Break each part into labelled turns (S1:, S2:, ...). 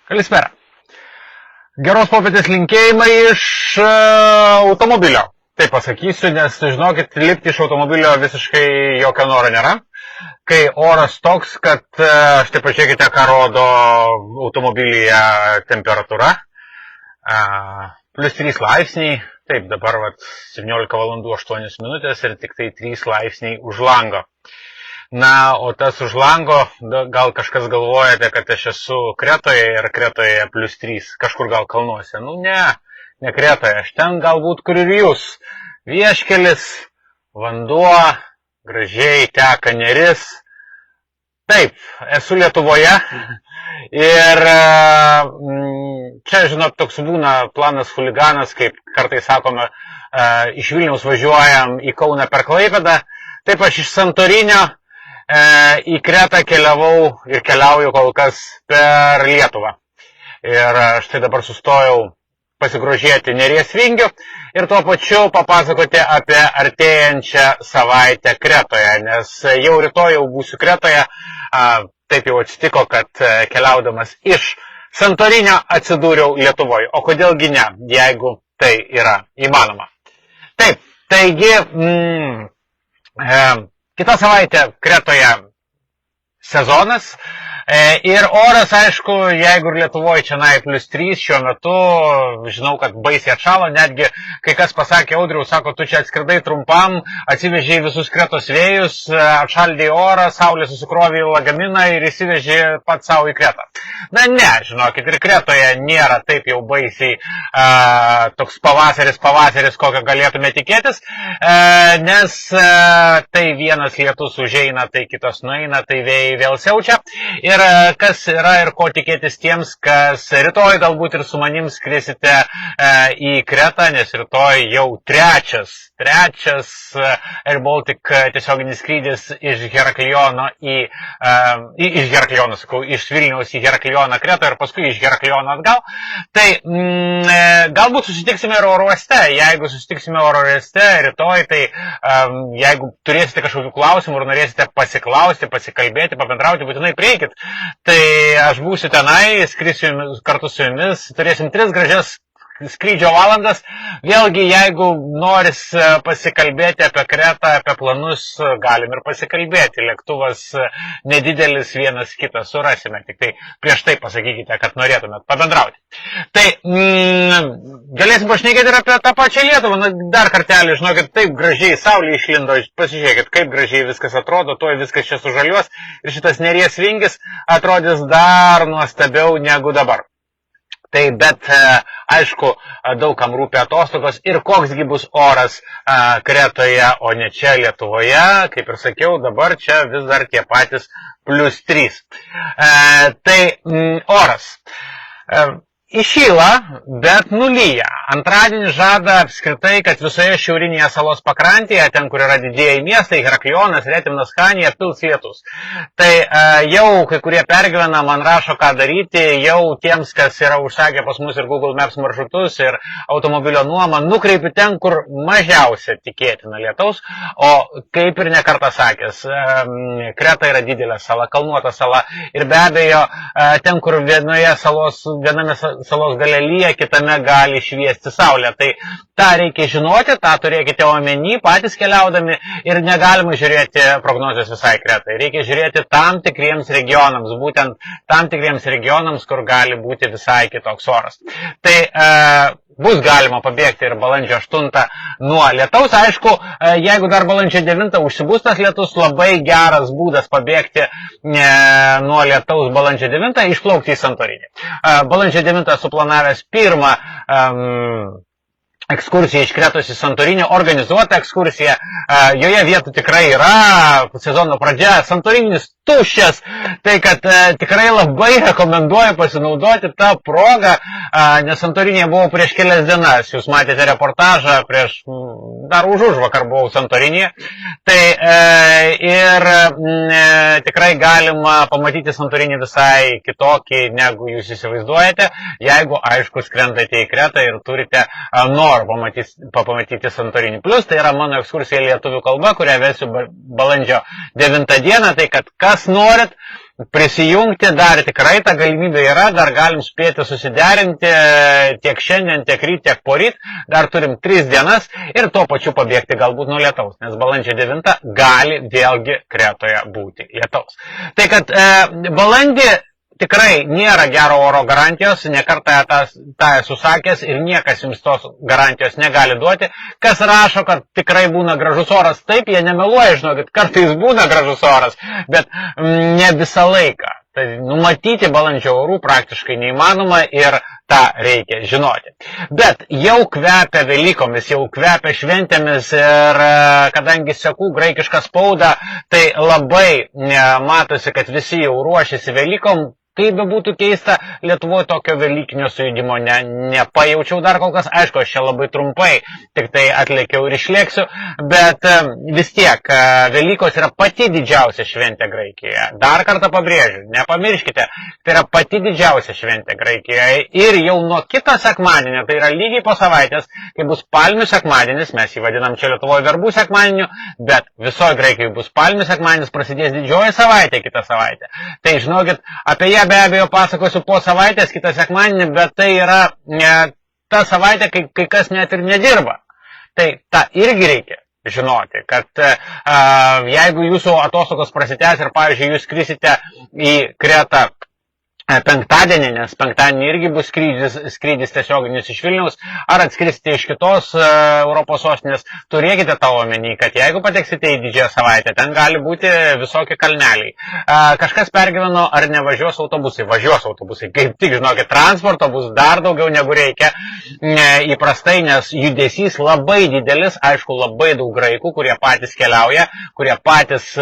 S1: Kalispera. Geros popietės linkėjimai iš automobilio. Taip pasakysiu, nes, žinokit, lipti iš automobilio visiškai jokio noro nėra. Kai oras toks, kad štai pažiūrėkite, ką rodo automobilyje temperatūra. Plus 3 laipsniai. Taip, dabar 17 valandų 8 minutės ir tik tai 3 laipsniai už lango. Na, o tas už lango, gal kažkas galvojate, kad aš esu Kretoje ir Kretoje plus 3, kažkur gal kalnuose. Nu, ne Kretoje, aš ten galbūt kur ir jūs. Vieškelis, vanduo, gražiai teka Neris. Taip, esu Lietuvoje ir čia, žinot, toks būna planas huliganas, kaip kartais sakome, iš Vilniaus važiuojam į Kauną per Klaipėdą. Taip, aš iš Santorinio į Kretą keliavau ir keliauju kol kas per Lietuvą. Ir štai dabar sustojau pasigrožėti Neries vingių ir tuo pačiu papasakoti apie artėjančią savaitę Kretoje, nes jau rytoj jau būsiu Kretoje. Taip jau atsitiko, kad keliaudamas iš Santorinio atsidūriau Lietuvoje. O kodėlgi ne, jeigu tai yra įmanoma. Taip, taigi kita savaitė Kretoje sezonas ir oras, aišku, jeigu ir Lietuvoje čia plus 3 šiuo metu, žinau, kad baisiai atšalo, netgi kai kas pasakė, Audriau, sako, tu čia atskridai trumpam, atsivežė visus Kretos vėjus, atšaldė orą, saulė susikrovė į lagaminą ir įsivežė pats savo į Kretą. Na ne, žinokit, ir Kretoje nėra taip jau baisiai toks pavasaris, kokio galėtume tikėtis, nes tai vienas lietus užeina, tai kitas nueina, tai vėjai vėl siaučia. Ir kas yra ir ko tikėtis tiems, kas rytoj galbūt ir su manim skrisite į Kretą, nes rytoj jau trečias Air Baltic tiesioginis skrydis iš Herakliono iš Vilniaus į Heraklioną Kretą ir paskui iš Herakliono atgal. Tai galbūt susitiksime ir oro uoste. Jeigu susitiksime oro uoste rytoj, tai jeigu turėsite kažkokių klausimų ir norėsite pasiklausti, pasikalbėti, pabendrauti, būtinai prieikit. Tai aš būsiu tenai, skrisiu kartu su jumis, turėsim 3 gražias skrydžio valandas. Vėlgi, jeigu noris pasikalbėti apie Kretą, apie planus, galim ir pasikalbėti. Lėktuvas nedidelis, vienas kitą surasime. Tik tai prieš tai pasakykite, kad norėtumėt pabendrauti. Tai galėsim pašnekėti ir apie tą pačią Lietuvą. Na, dar kartelį, žinokit, taip gražiai saulė išlindo. Pasižiūrėkit, kaip gražiai viskas atrodo. Tuoj viskas čia sužaliuos. Ir šitas Neries vingis atrodys dar nuostabiau negu dabar. Tai bet, aišku, daug kam rūpi atostogos ir koksgi bus oras Kretoje, o ne čia Lietuvoje. Kaip ir sakiau, dabar čia vis dar tie patys plus 3. Tai oras. Įšyla, bet nulyja. Antradienį žada apskritai, kad visoje šiaurinėje salos pakrantėje, ten, kur yra didieji miestai, Heraklionas, Retimnas, Chanija, pils lietus. Tai jau kai kurie pergyvena, man rašo, ką daryti, jau tiems, kas yra užsakę pas mus ir Google Maps maršrutus ir automobilio nuomą, nukreipiu ten, kur mažiausia tikėtina lietaus, o kaip ir nekartą sakęs, Kreta yra didelė sala, kalnuota sala ir be abejo, ten, kur viename salos gale lyja, kitame gali šviesti saulė. Tai tą reikia žinoti, tą turėkite omeny patys keliaudami ir negalima žiūrėti prognozės visai Kretai. Reikia žiūrėti tam tikriems regionams, būtent tam tikriems regionams, kur gali būti visai kitoks oras. Tai bus galima pabėgti ir balandžio 8 nuo lietaus. Aišku, jeigu dar balandžio 9 užsibus tas lietus, labai geras būdas pabėgti nuo lietaus balandžio 9, išplaukti į Santorinį. Balandžio 9 suplanavęs pirmą ekskursija iš Kretos į Santorinį, organizuota ekskursija, joje vietų tikrai yra, sezono pradžia, Santorinis tuščias, tai kad tikrai labai rekomenduoju pasinaudoti tą progą, nes Santorinėje buvau prieš kelias dienas, jūs matėte reportažą, dar užvakar buvau Santorinėje, tai ir tikrai galima pamatyti Santorinį visai kitokį, negu jūs įsivaizduojate, jeigu, aišku, skrendate į Kretą ir turite norą pamatyti Santorinį. Plus, tai yra mano ekskursija lietuvių kalba, kurią vesiu balandžio 9 dieną, tai kad kas norit, prisijungti, dar tikrai ta galimybė yra, dar galim spėti susiderinti tiek šiandien, tiek ryt, tiek poryt, dar turim 3 dienas ir tuo pačiu pabėgti galbūt nuo lietaus, nes balandžio 9 gali vėlgi Kretoje būti lietaus. Tai kad balandį tikrai nėra gero oro garantijos, nekartą tą esu sakęs ir niekas jums tos garantijos negali duoti. Kas rašo, kad tikrai būna gražus oras, taip, jie nemeluoja, žinokit, kartais būna gražus oras, bet ne visą laiką. Tai numatyti balandžio orų praktiškai neįmanoma ir tą reikia žinoti. Bet jau kvepia Velykomis, jau kvepia šventėmis ir kadangi seku graikišką spaudą, tai labai matosi, kad visi jau ruošiasi Velykom. Kaip be būtų keista, Lietuvoje tokio velykinio sujudimo nepajaučiau dar kol kas. Aišku, aš čia labai trumpai, tik tai atlėkiau ir išlėksiu, bet vis tiek Velykos yra pati didžiausia šventė Graikijoje. Dar kartą pabrėžiu, nepamirškite, tai yra pati didžiausia šventė Graikijoje ir jau nuo kito sekmadienio, tai yra lygiai po savaitės, kai bus Palmių sekmadienis, mes jį vadinam čia Lietuvoje verbų sekmadieniu, bet visoje Graikijoje bus Palmių sekmadienis, prasidės didžioji savaitė kitą savaitę. Tai žinokit, apie ją be abejo pasakosiu po savaitės, kitą sekmadienį, bet tai yra ta savaitė, kai kas net ir nedirba. Tai tą irgi reikia žinoti, kad jeigu jūsų atostogos prasitęs ir, pavyzdžiui, jūs skrisite į Kretą penktadienį, nes penktadienį irgi bus skrydis tiesioginis iš Vilniaus, ar atskrisite iš kitos Europos sostinės, turėkite tą omeny, kad jeigu pateksite į didžiąją savaitę, ten gali būti visokie kalneliai. Kažkas pergyveno, ar nevažiuos autobusai. Važiuos autobusai. Kaip tik, žinokit, transporto bus dar daugiau negu reikia įprastai, nes judesys labai didelis, aišku, labai daug graikų, kurie patys keliauja, kurie patys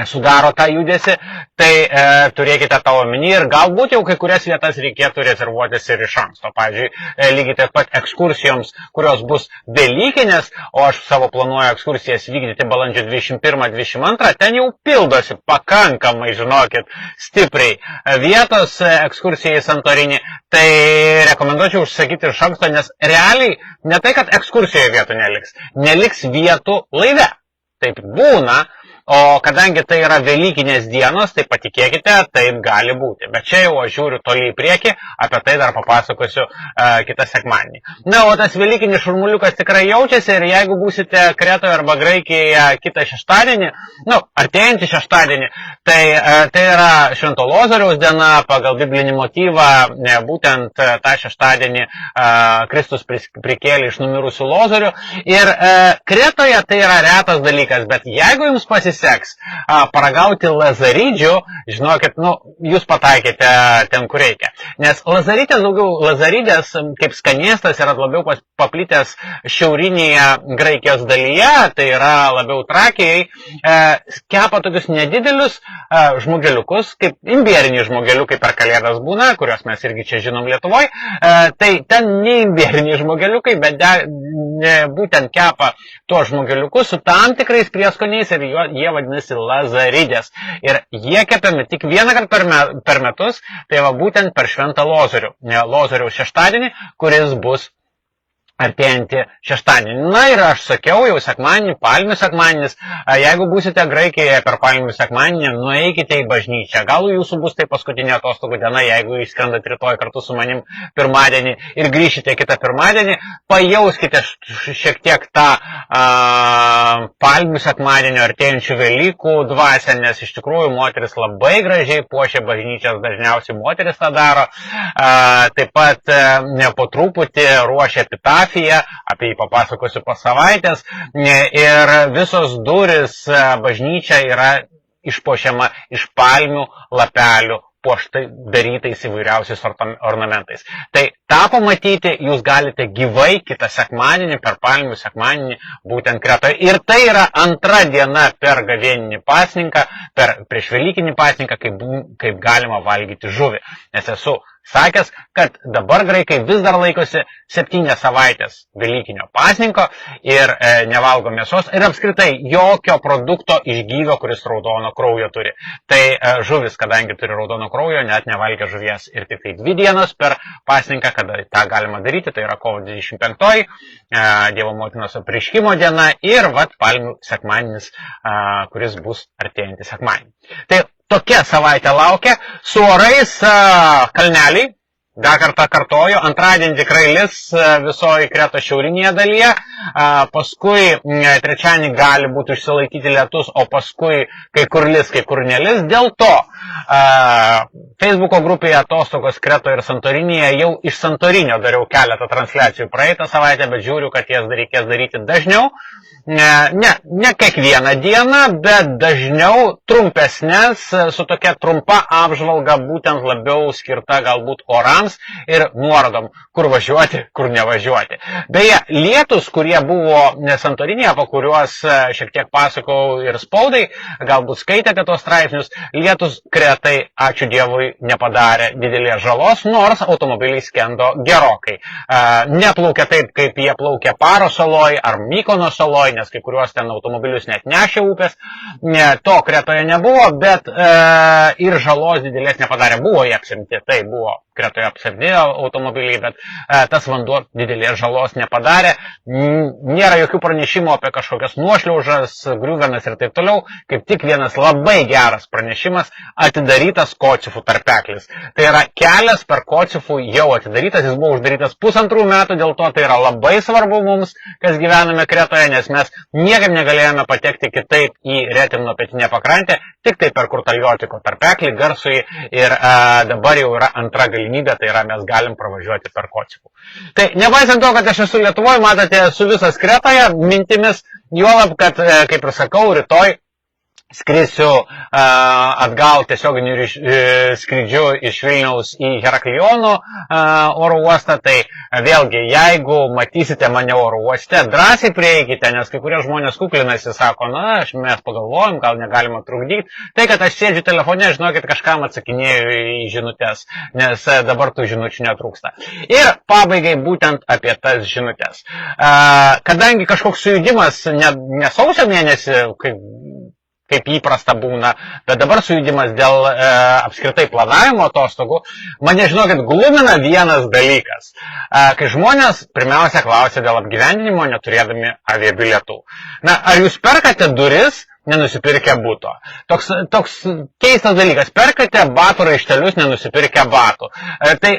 S1: sudaro tą judesį, tai turėkite tą omeny ir galbūt jau kai kurias vietas reikėtų rezervuotis ir iš anksto. Pavyzdžiui, lygiai taip pat ekskursijoms, kurios bus velykinės, o aš savo planuoju ekskursijas vykdyti balandžio 21-22, ten jau pildosi pakankamai, žinokit, stipriai vietos ekskursijai į Santorinį, tai rekomenduočiau užsakyti iš anksto, nes realiai ne tai, kad ekskursijoje vietų neliks vietų laive. Taip būna. O kadangi tai yra velykinės dienos, tai patikėkite, taip gali būti. Bet čia jau aš žiūriu toliai į priekį, apie tai dar papasakosiu kitą sekmadienį. Na, o tas velykinis šurmuliukas tikrai jaučiasi ir jeigu būsite Kretoje arba Graikijoje kitą šeštadienį, artėjantį šeštadienį, tai yra Švento Lozoriaus diena, pagal biblinį motyvą, būtent tą šeštadienį Kristus prikėlė iš numirusių Lozorių. Ir Kretoje tai yra retas dalykas, bet jeigu jums pasiseks paragauti lazarydžių, žinokit, jūs pataikėte ten, kur reikia. Nes lazarydės kaip skanėstas yra labiau paplitęs šiaurinėje Graikijos dalyje, tai yra labiau Trakijai, kepa tokius nedidelius žmogeliukus, kaip imbieriniai žmogeliukai per Kalėdas būna, kurios mes irgi čia žinom Lietuvoje, tai ten ne imbieriniai žmogeliukai, bet būtent kepa tuos žmogeliukus su tam tikrais prieskoniais ir jie vadinasi lazarydės. Ir jie kepiami tik vieną kartą per metus, tai va būtent per Šventą Lozoriaus šeštadienį, kuris bus artėjantį šeštadienį. Na ir aš sakiau jau sekmadienį, Palmių sekmadienis, jeigu būsite Graikijoje per Palmių sekmadienį, nueikite į bažnyčią. Gal jūsų bus tai paskutinė atostogų diena, jeigu išskrendat rytoj kartu su manim pirmadienį ir grįšite kitą pirmadienį, pajauskite šiek tiek tą Palmių sekmadienio artėjančių Velykų dvasią, nes iš tikrųjų moteris labai gražiai puošia bažnyčias, dažniausiai moteris tą daro. Taip pat po truputį ruošia epitafiją, apie jį papasakosiu po savaitės, ir visos duris bažnyčia yra išpuošiama iš palmių lapelių, puoštai darytais įvairiausiais ornamentais. Tai tą pamatyti jūs galite gyvai kitą sekmadienį, per Palmių sekmadienį, būtent Kretoje. Ir tai yra antra diena per gavėninį pasninką, prieš Velykinį pasninką, kaip galima valgyti žuvį. Nes esu sakęs, kad dabar graikai vis dar laikosi 7 savaitės velykinio pasninko ir nevalgo mėsos ir apskritai jokio produkto iš gyvio, kuris raudono kraujo turi. Tai žuvis, kadangi turi raudono kraujo, net nevalgia žuvies ir tik tai 2 dienos per pasninką, kada tą galima daryti, tai yra kovo 25, Dievo motinos apreiškimo diena ir palmių sekmadienis, kuris bus artėjantį sekmadienį. Tai tokia savaitė laukia, su orais kalneliai, dar kartą kartoju, antradienį tikrai lis visoje Kretos šiaurinėje dalyje, paskui trečiadienį gali būti išsilaikyti lietus, o paskui kai kur lis, kai kur nelis. Dėl to Facebooko grupėje Atostogos Kretoje ir Santorinėje jau iš Santorinio dariau keletą transliacijų praeitą savaitę, bet žiūriu, kad jas reikės daryti dažniau. Ne kiekvieną dieną, bet dažniau trumpesnės, su tokia trumpa apžvalga, būtent labiau skirta galbūt orams ir nuorodom, kur važiuoti, kur nevažiuoti. Beje, lietus, kurie buvo Santorinėje, po kuriuos šiek tiek pasakau ir spaudai, galbūt skaitėte tos straipsnius, lietus Kretai, ačiū Dievui, nepadarė didelės žalos, nors automobiliai skendo gerokai. Neplaukė taip, kaip jie plaukė Paro saloj ar Mykono saloj, nes kai kuriuos ten automobilius net nešė upės. To Kretoje nebuvo, bet ir žalos didelės nepadarė. Buvo jie apsemti, tai buvo Kretoje apsemti automobiliai, bet tas vanduo didelės žalos nepadarė. Nėra jokių pranešimų apie kažkokias nuošliaužas, griuvenas ir taip toliau. Kaip tik vienas labai geras pranešimas – atidarytas Kocifų tarpeklis. Tai yra kelias per Kocifų jau atidarytas, jis buvo uždarytas 1,5 metų, dėl to tai yra labai svarbu mums, kas gyvename Kretoje, nes mes niekaip negalėjome patekti kitaip į Retimno pietinę pakrantę, tik tai per Kurtaljotiko tarpeklį garsui ir dabar jau yra antra galimybė, tai yra mes galim pravažiuoti per Kocifų. Tai nepaisant to, kad aš esu Lietuvoje, matote, esu visas Kretoje, mintimis, juolab, kad, kaip ir sakau, rytoj skrisiu atgal tiesioginiu skrydžiu iš Vilniaus į Herakliono oro uostą, tai vėlgi, jeigu matysite mane oro uoste, drąsiai prieikite, nes kai kurie žmonės kuklinasi, sako, mes pagalvojom, gal negalima trukdyti. Tai, kad aš sėdžiu telefone, žinokit, kažkam atsakinėju į žinutės, nes dabar tų žinučių netrūksta. Ir pabaigai būtent apie tas žinutės. Kadangi kažkoks sujudimas ne sausio mėnesį, kaip įprasta būna, bet dabar sujudimas dėl apskritai planavimo atostogų, mane, žinokit, glumina vienas dalykas, kai žmonės pirmiausia klausia dėl apgyvendinimo, neturėdami aviabilietų. Ar jūs perkate duris, nenusipirkę būto? Toks keistas dalykas. Perkate batų raištelius, nenusipirkę batų. Tai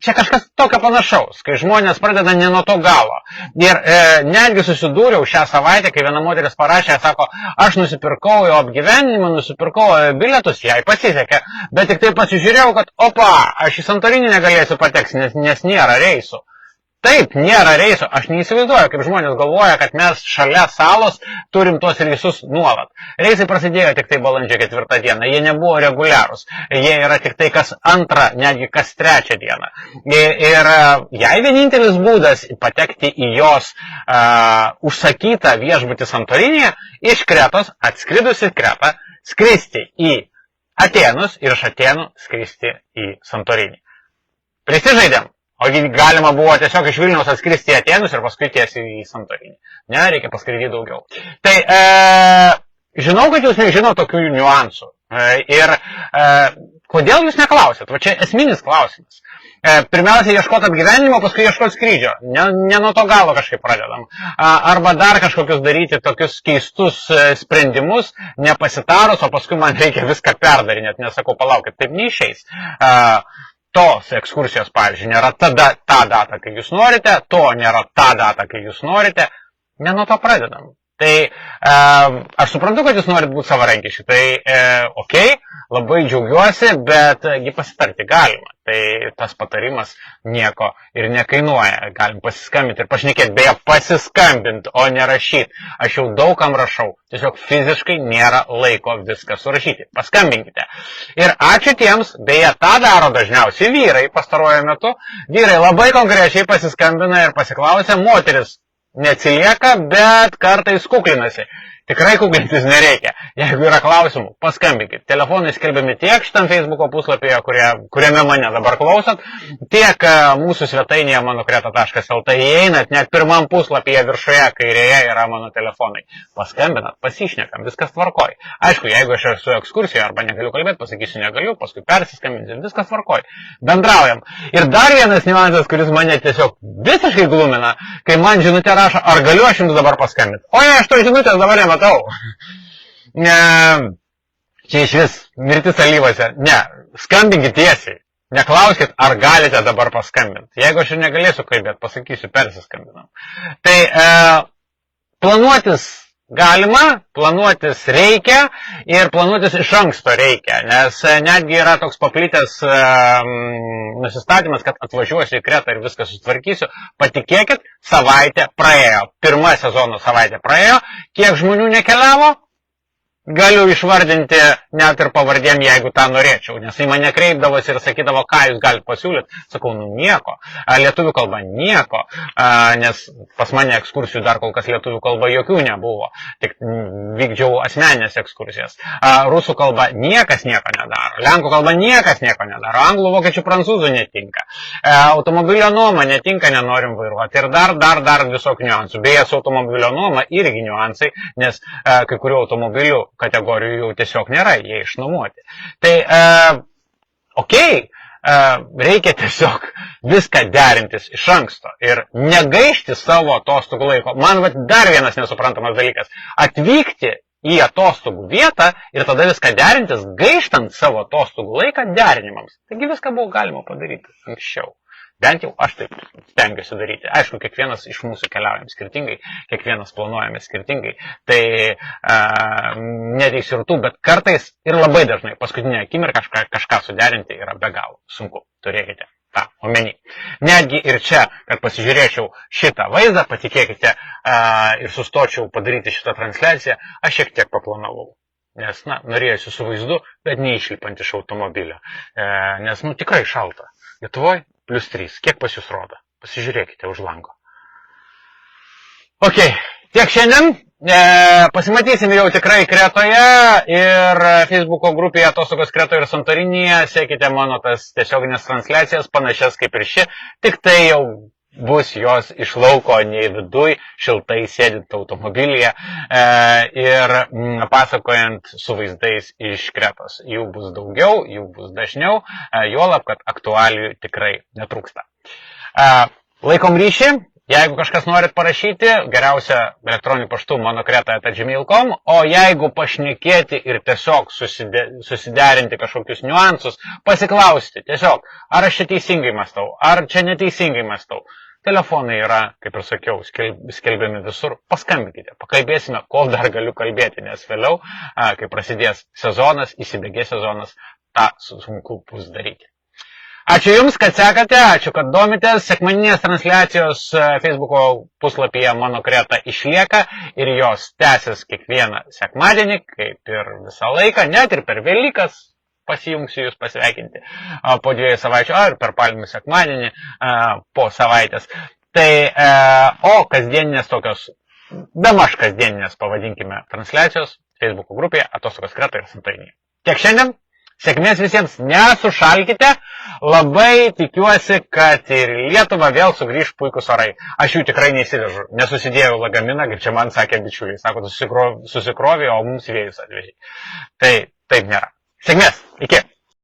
S1: čia kažkas tokio panašaus, kai žmonės pradeda ne nuo to galo. Ir netgi susidūriau šią savaitę, kai viena moteris parašė, sako, aš nusipirkau jo apgyvendinimą, nusipirkau bilietus, jai pasisekė, bet tik tai pasižiūrėjau, kad aš į Santorinį negalėsiu patekti, nes nėra reisų. Taip, nėra reisų. Aš neįsivaizduoju, kaip žmonės galvoja, kad mes šalia salos turim tuos reisus nuolat. Reisai prasidėjo tik tai balandžio 4 dieną. Jie nebuvo reguliarūs. Jie yra tik tai kas 2, netgi kas 3 dieną. Ir jai vienintelis būdas patekti į jos užsakytą viešbutį Santorinėje iš Kretos, atskridus į Kretą, skristi į Atėnus ir iš Atėnų skristi į Santorinį. Prisižaidėm. Ogi galima buvo tiesiog iš Vilniaus atskristi į Atėnus ir paskui tiesiai į Santorinį. Ne, reikia paskraidyti daugiau. Tai žinau, kad jūs nežino tokių niuansų. Ir kodėl jūs neklausėt? Va čia esminis klausimas. Pirmiausia, ieškoti apgyvendinimo, paskui ieškoti skrydžio. Ne nuo to galo kažkaip pradedam. Arba dar kažkokius daryti tokius keistus sprendimus, nepasitarus, o paskui man reikia viską perdarinėti. Nesakau, palaukit, taip neišeis. Tos ekskursijos, pavyzdžiui, nėra ta data, kai jūs norite, to nėra ta data, kai jūs norite, ne nuo to pradedam. Tai aš suprantu, kad jūs norit būti savarankiški, tai labai džiaugiuosi, bet pasitarti galima. Tai tas patarimas nieko ir nekainuoja. Galim pasiskambinti ir pašnekėti, beje, pasiskambinti, o nerašyti. Aš jau daugam rašau, tiesiog fiziškai nėra laiko viską surašyti. Paskambinkite. Ir ačiū tiems, beje, tą daro dažniausiai vyrai pastaruoju metu. Vyrai labai konkrečiai pasiskambina ir pasiklausia, moteris neatsilieka, bet kartais kuklinasi. tikrai kuklintis nereikia. Jeigu yra klausimų, paskambinkit. Telefonai skelbiami tiek šitam Facebook'o puslapyje, kuriame mane dabar klausot, tiek mūsų svetainėje manokreta.lt įeinat, net pirmam puslapyje viršuje kairėje yra mano telefonai. Paskambinat, pasišnekam, viskas tvarkoj. Aišku, jeigu aš esu ekskursijoje arba negaliu kalbėti, pasakysiu negaliu, paskui persiskambinsiu, viskas tvarkoj. Bendraujam. Ir dar vienas niuansas, kuris mane tiesiog visiškai glumina, kai man žinutė rašo, ar galiu aš jums dabar paskambinti. Oje, aš to žinutės dabar nematau. Čia iš vis mirtis alyvose. Ne, skambinkit tiesiai. Neklauskit, ar galite dabar paskambinti. Jeigu aš ir negalėsiu kalbėti, pasakysiu, persiskambinam. Tai planuotis galima, planuotis reikia ir planuotis iš anksto reikia, nes netgi yra toks paplitęs nusistatymas, kad atvažiuosiu į Kretą ir viską sutvarkysiu. Patikėkit, savaitė praėjo. Pirma sezono savaitė praėjo. Kiek žmonių nekeliavo? Galiu išvardinti net ir pavardėm, jeigu tą norėčiau, nes į mane kreipdavosi ir sakydavo, ką jūs galite pasiūlyti. Sakau, nieko. Lietuvių kalba nieko, nes pas mane ekskursijų dar kol kas lietuvių kalba jokių nebuvo. Tik vykdžiau asmeninės ekskursijas. Rusų kalba niekas nieko nedaro. Lenkų kalba niekas nieko nedaro. Anglų, vokiečių, prancūzų netinka. Automobilio nuoma netinka, nenorim vairuoti. Ir dar visokių niuansų. Beje, su automobilio nuoma irgi niuansai, nes kai kurių automobilių kategorijų jau tiesiog nėra, jie išnuomoti. Tai, reikia tiesiog viską derintis iš anksto ir negaišti savo atostogų laiko. Man dar vienas nesuprantamas dalykas – atvykti į atostogų vietą ir tada viską derintis, gaištant savo atostogų laiką derinimams. Taigi viską buvo galima padaryti anksčiau. Bent jau aš taip stengiuosi daryti. Aišku, kiekvienas iš mūsų keliaujam skirtingai, kiekvienas planuojame skirtingai. Tai neteisiu ir tų, bet kartais ir labai dažnai paskutinę akimirką kažką suderinti yra be galo sunku. Turėkite tą omeny. Netgi ir čia, kad pasižiūrėčiau šitą vaizdą, patikėkite ir sustočiau padaryti šitą transliaciją, aš šiek tiek paplanavau. Nes, norėjusiu su vaizdu, bet neišlipant iš automobilio. Nes, tikrai šalta. Lietuvoje +3. Kiek pas jūs rodo? Pasižiūrėkite už lango. Ok, tiek šiandien. Pasimatysime jau tikrai Kretoje ir Facebook'o grupėje Atostogos Kretoje ir Santorinėje. Sekite mano tas tiesioginės transliacijas, panašias kaip ir ši. Tik tai jau bus jos iš lauko, nei viduj, šiltai sėdint automobilyje ir pasakojant su vaizdais iš Kretos. Jų bus daugiau, jų bus dažniau, juolab, kad aktualijų tikrai netrūksta. Laikom ryšį, jeigu kažkas norit parašyti, geriausia elektroniniu paštu manokreta@gmail.com, o jeigu pašnekėti ir tiesiog susiderinti kažkokius niuansus, pasiklausti tiesiog, ar aš čia teisingai mąstau, ar čia neteisingai mąstau. Telefonai yra, kaip ir sakiau, skelbiami visur. Paskambinkite, pakalbėsime, kol dar galiu kalbėti, nes vėliau, kai prasidės sezonas, įsibėgės sezonas, tą sunku bus daryti. Ačiū Jums, kad sekate, ačiū, kad domitės. Sekmaninės transliacijos Facebook'o puslapyje Mano Kreta išlieka ir jos tęsis kiekvieną sekmadienį, kaip ir visą laiką, net ir per Velykas. Pasijungsiu jūs pasveikinti po 2 savaičių, ar per Palmių sekmadienį po savaitės. Tai, o kasdieninės tokios, bemaž kasdieninės, pavadinkime, transliacijos Facebook'o grupėje Atostogos Kreta ir Santorinėje. Tiek šiandien, sėkmės visiems, nesušalkite, labai tikiuosi, kad ir Lietuva vėl sugrįž puikus orai. Aš jų tikrai neįsivežu, nesusidėjau lagaminą, kaip čia man sakė bičiuliai, sako, susikrovė, o mums vėjus atvežė. Tai taip nėra. Sėkmės, iki.